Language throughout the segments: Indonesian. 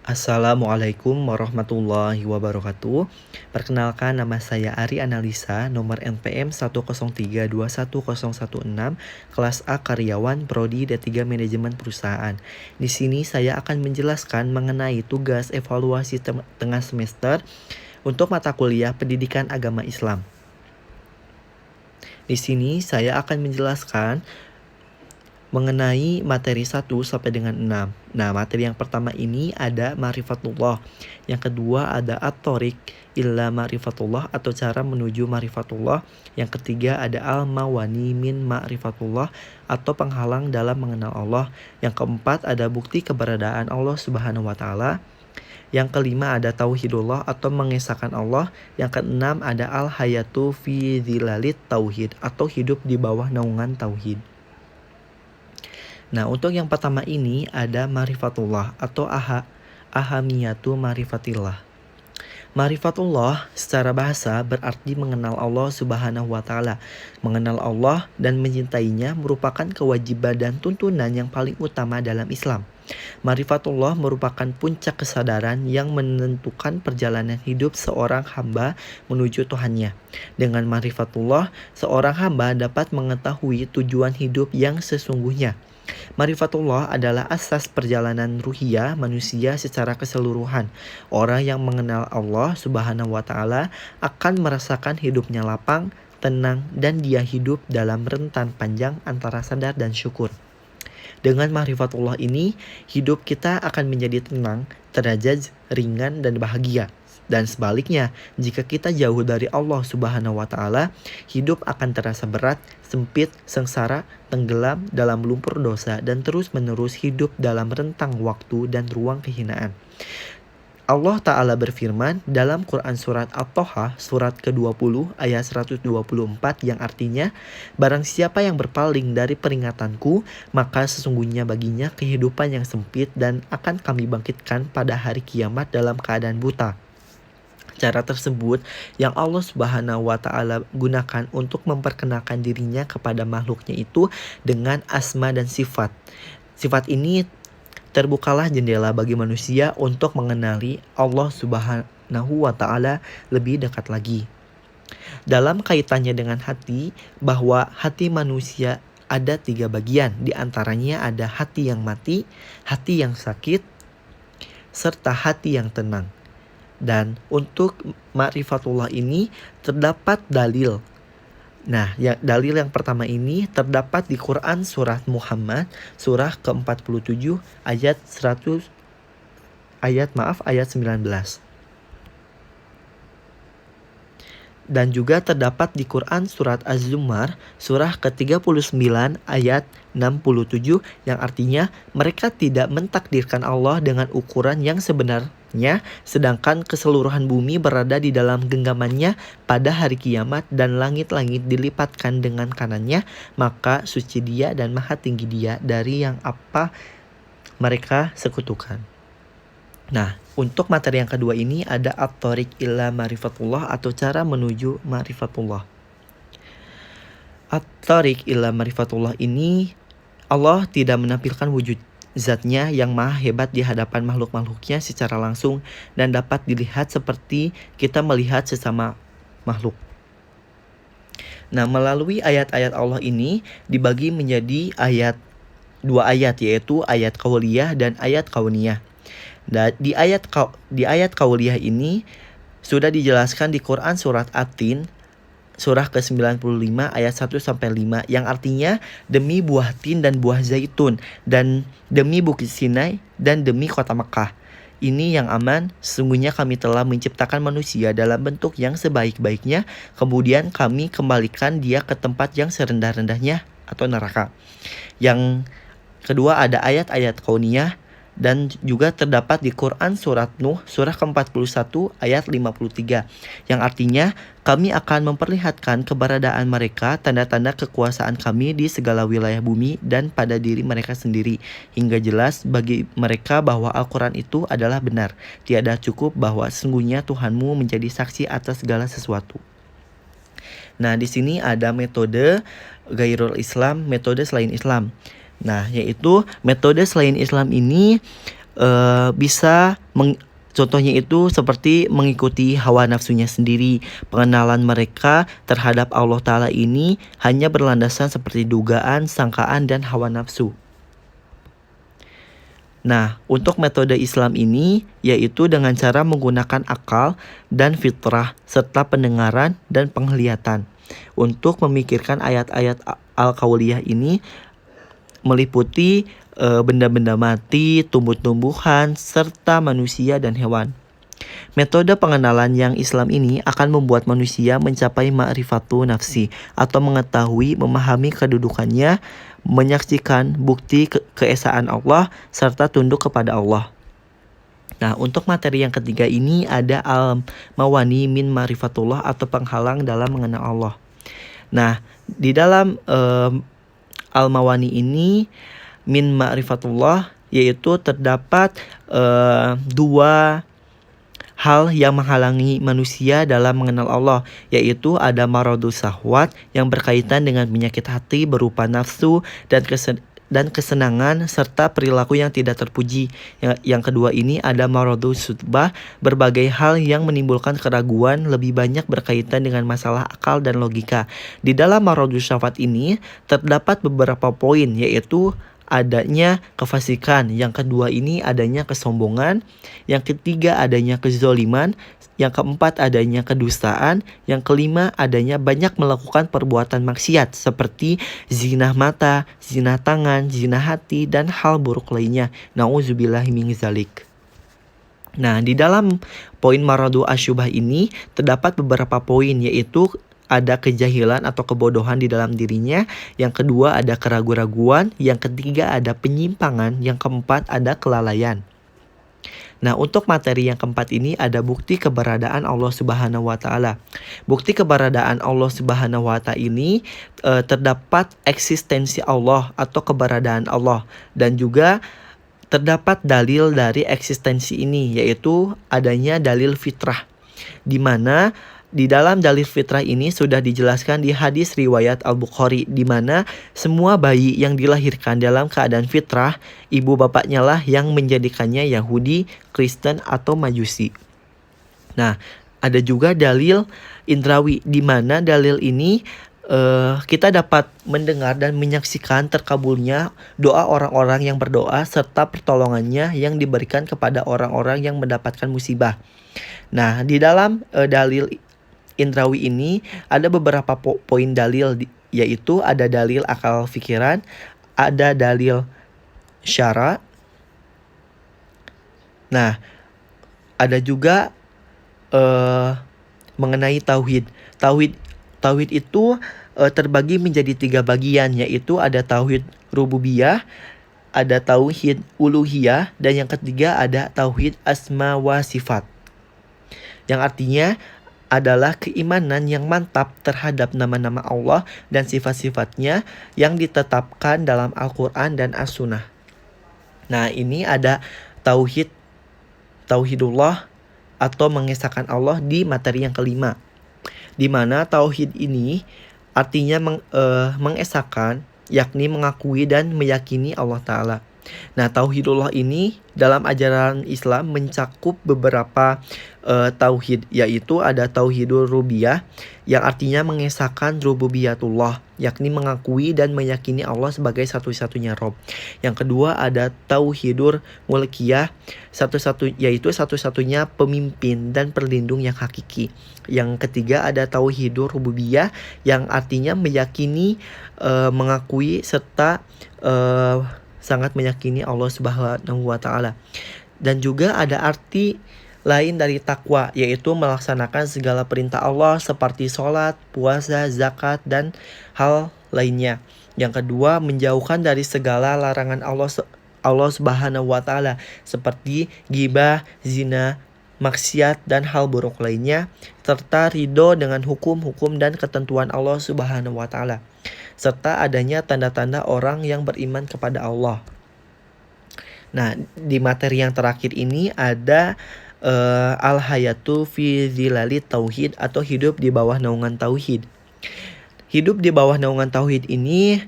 Assalamualaikum warahmatullahi wabarakatuh. Perkenalkan, nama saya Ari Analisa, nomor NPM 103211016, kelas A karyawan Prodi D3 Manajemen Perusahaan. Di sini saya akan menjelaskan mengenai tugas evaluasi tengah semester untuk mata kuliah Pendidikan Agama Islam. Di sini saya akan menjelaskan mengenai materi 1 sampai dengan 6. Nah, materi yang pertama ini ada ma'rifatullah. Yang kedua ada at-thoriq illa ma'rifatullah atau cara menuju ma'rifatullah. Yang ketiga ada al-mawani min ma'rifatullah atau penghalang dalam mengenal Allah. Yang keempat ada bukti keberadaan Allah Subhanahu wa taala. Yang kelima ada tauhidullah atau mengesahkan Allah. Yang keenam ada al-hayatu fi zilalit tauhid atau hidup di bawah naungan tauhid. Nah, untuk yang pertama ini ada ma'rifatullah atau ahamiyatu ma'rifatillah. Ma'rifatullah secara bahasa berarti mengenal Allah Subhanahu wa taala. Mengenal Allah dan mencintainya merupakan kewajiban dan tuntunan yang paling utama dalam Islam. Ma'rifatullah merupakan puncak kesadaran yang menentukan perjalanan hidup seorang hamba menuju Tuhannya. Dengan ma'rifatullah, seorang hamba dapat mengetahui tujuan hidup yang sesungguhnya. Ma'rifatullah adalah asas perjalanan ruhiyah manusia secara keseluruhan. Orang yang mengenal Allah Subhanahu wa taala akan merasakan hidupnya lapang, tenang, dan dia hidup dalam rentan panjang antara sadar dan syukur. Dengan ma'rifatullah ini, hidup kita akan menjadi tenang, derajat, ringan, dan bahagia. Dan sebaliknya, jika kita jauh dari Allah Subhanahu wa taala, hidup akan terasa berat, sempit, sengsara, tenggelam dalam lumpur dosa, dan terus-menerus hidup dalam rentang waktu dan ruang kehinaan. Allah Ta'ala berfirman dalam Quran Surat At-Toha surat ke-20 ayat 124 yang artinya, barang siapa yang berpaling dari peringatanku, maka sesungguhnya baginya kehidupan yang sempit dan akan kami bangkitkan pada hari kiamat dalam keadaan buta. Cara tersebut yang Allah Subhanahu wa taala gunakan untuk memperkenalkan dirinya kepada makhluknya itu dengan asma dan sifat. Sifat ini terbukalah jendela bagi manusia untuk mengenali Allah Subhanahu wa taala lebih dekat lagi. Dalam kaitannya dengan hati, bahwa hati manusia ada 3 bagian, di antaranya ada hati yang mati, hati yang sakit, serta hati yang tenang. Dan untuk ma'rifatullah ini terdapat dalil. Nah, dalil yang pertama ini terdapat di Quran surat Muhammad surah ke-47 ayat 19. Dan juga terdapat di Quran surat Az-Zumar surah ke-39 ayat 67 yang artinya mereka tidak mentakdirkan Allah dengan ukuran yang sebenarnya, sedangkan keseluruhan bumi berada di dalam genggamannya pada hari kiamat dan langit-langit dilipatkan dengan kanannya, maka suci Dia dan maha tinggi Dia dari yang apa mereka sekutukan. Nah, untuk materi yang kedua ini ada at-thoriq ila ma'rifatullah atau cara menuju ma'rifatullah. At-thoriq ila ma'rifatullah ini Allah tidak menampilkan wujud zatnya yang maha hebat di hadapan makhluk-makhluknya secara langsung dan dapat dilihat seperti kita melihat sesama makhluk. Nah, melalui ayat-ayat Allah ini dibagi menjadi dua ayat, yaitu ayat qauliyah dan ayat kauniyah. Dan di ayat qauliyah ini sudah dijelaskan di Quran surat At-Tin surah ke-95 ayat 1 sampai 5 yang artinya demi buah tin dan buah zaitun dan demi bukit Sinai dan demi kota Mekah. Ini yang aman, sesungguhnya kami telah menciptakan manusia dalam bentuk yang sebaik-baiknya, kemudian kami kembalikan dia ke tempat yang serendah-rendahnya atau neraka. Yang kedua ada ayat-ayat kauniyah dan juga terdapat di Quran surat Nuh surah ke-41 ayat 53 yang artinya kami akan memperlihatkan keberadaan mereka tanda-tanda kekuasaan kami di segala wilayah bumi dan pada diri mereka sendiri hingga jelas bagi mereka bahwa Al-Quran itu adalah benar, tiada cukup bahwa sesungguhnya Tuhanmu menjadi saksi atas segala sesuatu. Nah, di sini ada metode Ghairul Islam, metode selain Islam. Nah, yaitu metode selain Islam ini bisa contohnya itu seperti mengikuti hawa nafsunya sendiri. Pengenalan mereka terhadap Allah Ta'ala ini hanya berlandasan seperti dugaan, sangkaan, dan hawa nafsu. Nah, untuk metode Islam ini yaitu dengan cara menggunakan akal dan fitrah serta pendengaran dan penglihatan untuk memikirkan ayat-ayat Al-Qauliyah ini meliputi benda-benda mati, tumbuh-tumbuhan, serta manusia dan hewan. Metode pengenalan yang Islam ini akan membuat manusia mencapai ma'rifatu nafsi atau mengetahui, memahami kedudukannya, menyaksikan bukti keesaan Allah, serta tunduk kepada Allah. Nah, untuk materi yang ketiga ini ada al-mawani min ma'rifatullah atau penghalang dalam mengenal Allah. Nah, di dalam al-mawani ini min ma'rifatullah yaitu terdapat dua hal yang menghalangi manusia dalam mengenal Allah, yaitu ada maradus syahwat yang berkaitan dengan penyakit hati berupa nafsu dan kesenangan serta perilaku yang tidak terpuji. Yang kedua ini ada maradus sutbah, berbagai hal yang menimbulkan keraguan lebih banyak berkaitan dengan masalah akal dan logika. Di dalam maradus syahwat ini terdapat beberapa poin, yaitu adanya kefasikan, yang kedua ini adanya kesombongan, yang ketiga adanya kezoliman, yang keempat adanya kedustaan, yang kelima adanya banyak melakukan perbuatan maksiat seperti zina mata, zina tangan, zina hati, dan hal buruk lainnya. Nauzubillahi min zalik. Nah, di dalam poin maradu asyubah ini terdapat beberapa poin, yaitu ada kejahilan atau kebodohan di dalam dirinya, yang kedua ada keraguan-raguan, yang ketiga ada penyimpangan, yang keempat ada kelalaian. Nah, untuk materi yang keempat ini ada bukti keberadaan Allah Subhanahu wa Ta'ala. Bukti keberadaan Allah Subhanahu wa Ta'ala ini terdapat eksistensi Allah atau keberadaan Allah, dan juga terdapat dalil dari eksistensi ini, yaitu adanya dalil fitrah, di mana di dalam dalil fitrah ini sudah dijelaskan di hadis riwayat Al-Bukhari, di mana semua bayi yang dilahirkan dalam keadaan fitrah, ibu bapaknya lah yang menjadikannya Yahudi, Kristen, atau Majusi. Nah, ada juga dalil indrawi, di mana dalil ini kita dapat mendengar dan menyaksikan terkabulnya doa orang-orang yang berdoa serta pertolongannya yang diberikan kepada orang-orang yang mendapatkan musibah. Nah, di dalam dalil indrawi ini ada beberapa poin dalil, yaitu ada dalil akal fikiran, ada dalil syara. Nah, ada juga mengenai tauhid. Tauhid itu terbagi menjadi 3 bagian, yaitu ada tauhid rububiyah, ada tauhid uluhiyah, dan yang ketiga ada tauhid asma wa sifat, yang artinya adalah keimanan yang mantap terhadap nama-nama Allah dan sifat-sifatnya yang ditetapkan dalam Al-Quran dan As-Sunnah. Nah, ini ada tauhidullah atau mengesahkan Allah di materi yang kelima, di mana tauhid ini artinya mengesahkan, yakni mengakui dan meyakini Allah Ta'ala. Nah, tauhidullah ini dalam ajaran Islam mencakup beberapa tauhid, yaitu ada tauhidur rububiyah yang artinya mengesahkan rububiyatullah, yakni mengakui dan meyakini Allah sebagai satu-satunya Rob. Yang kedua ada tauhidur mulkiyah, yaitu satu-satunya pemimpin dan perlindung yang hakiki. Yang ketiga ada tauhidur rububiyah yang artinya meyakini, mengakui serta sangat meyakini Allah Subhanahu wa Ta'ala. Dan juga ada arti lain dari takwa, yaitu melaksanakan segala perintah Allah seperti sholat, puasa, zakat, dan hal lainnya. Yang kedua, menjauhkan dari segala larangan Allah Subhanahu wa Ta'ala seperti ghibah, zina, maksiat, dan hal buruk lainnya, serta ridho dengan hukum-hukum dan ketentuan Allah Subhanahu wa Ta'ala, serta adanya tanda-tanda orang yang beriman kepada Allah. Nah, di materi yang terakhir ini ada al-hayatu fi zilali tauhid atau hidup di bawah naungan tauhid. Hidup di bawah naungan tauhid ini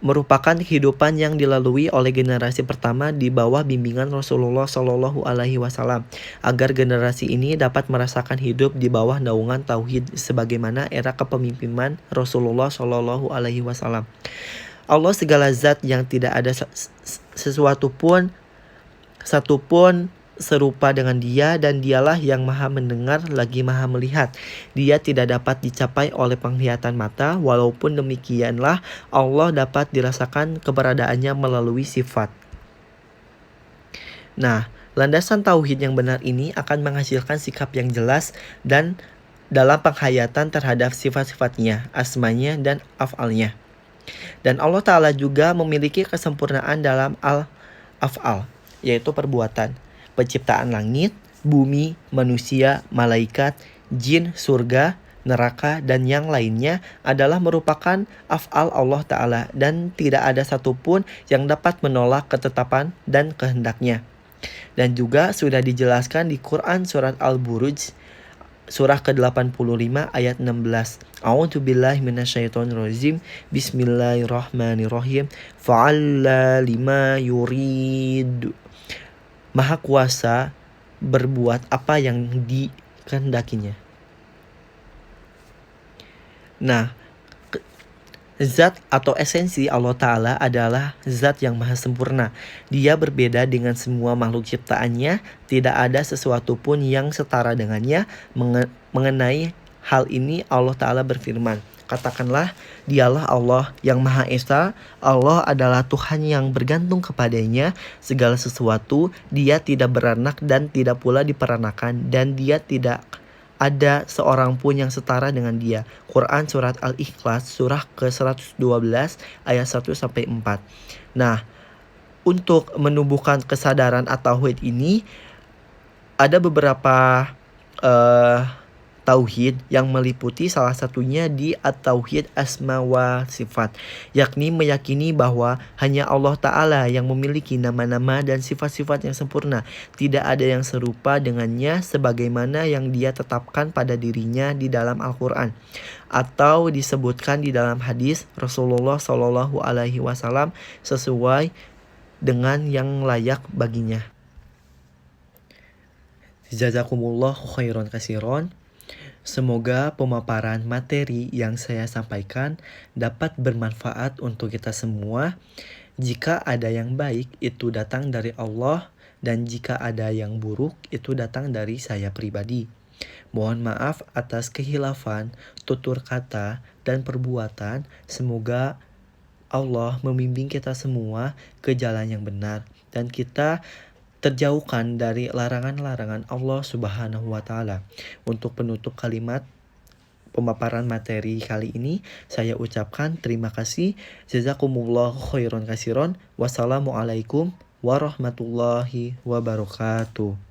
merupakan kehidupan yang dilalui oleh generasi pertama di bawah bimbingan Rasulullah Shallallahu Alaihi Wasallam, agar generasi ini dapat merasakan hidup di bawah naungan tauhid sebagaimana era kepemimpinan Rasulullah Shallallahu Alaihi Wasallam. Allah segala zat yang tidak ada sesuatu pun satupun serupa dengan Dia, dan Dialah yang Maha Mendengar lagi Maha Melihat. Dia tidak dapat dicapai oleh penglihatan mata, walaupun demikianlah Allah dapat dirasakan keberadaannya melalui sifat. Nah, landasan tauhid yang benar ini akan menghasilkan sikap yang jelas dan dalam penghayatan terhadap sifat-sifatnya, asmanya dan af'alnya. Dan Allah Ta'ala juga memiliki kesempurnaan dalam al-af'al, yaitu perbuatan. Penciptaan langit, bumi, manusia, malaikat, jin, surga, neraka, dan yang lainnya adalah merupakan af'al Allah Ta'ala, dan tidak ada satupun yang dapat menolak ketetapan dan kehendaknya. Dan juga sudah dijelaskan di Quran surat Al-Buruj surah ke-85 ayat 16. A'udzubillahi minasyaitonirrajim. Bismillahirrahmanirrahim. Fa'alla lima yurid. Maha kuasa berbuat apa yang dikehendakinya. Nah, zat atau esensi Allah Ta'ala adalah zat yang maha sempurna. Dia berbeda dengan semua makhluk ciptaannya. Tidak ada sesuatu pun yang setara dengannya. Mengenai hal ini Allah Ta'ala berfirman, katakanlah, Dialah Allah yang Maha Esa. Allah adalah Tuhan yang bergantung kepadanya segala sesuatu. Dia tidak beranak dan tidak pula diperanakan, dan Dia tidak ada seorang pun yang setara dengan Dia. Quran surat Al-Ikhlas surah ke-112 ayat 1-4. Nah, untuk menumbuhkan kesadaran at-tauhid ini ada beberapa tauhid yang meliputi, salah satunya di at-tauhid asma wa sifat, yakni meyakini bahwa hanya Allah Ta'ala yang memiliki nama-nama dan sifat-sifat yang sempurna. Tidak ada yang serupa dengannya sebagaimana yang Dia tetapkan pada dirinya di dalam Al-Quran atau disebutkan di dalam hadis Rasulullah Shallallahu Alaihi Wasallam sesuai dengan yang layak baginya. Jazakumullahu khairan katsiran. Semoga pemaparan materi yang saya sampaikan dapat bermanfaat untuk kita semua. Jika ada yang baik, itu datang dari Allah, dan jika ada yang buruk, itu datang dari saya pribadi. Mohon maaf atas kehilafan, tutur kata, dan perbuatan. Semoga Allah membimbing kita semua ke jalan yang benar, dan kita terjauhkan dari larangan-larangan Allah Subhanahu wa Ta'ala. Untuk penutup kalimat pemaparan materi kali ini, saya ucapkan terima kasih. Jazakumullahu khairan katsiran. Wassalamualaikum warahmatullahi wabarakatuh.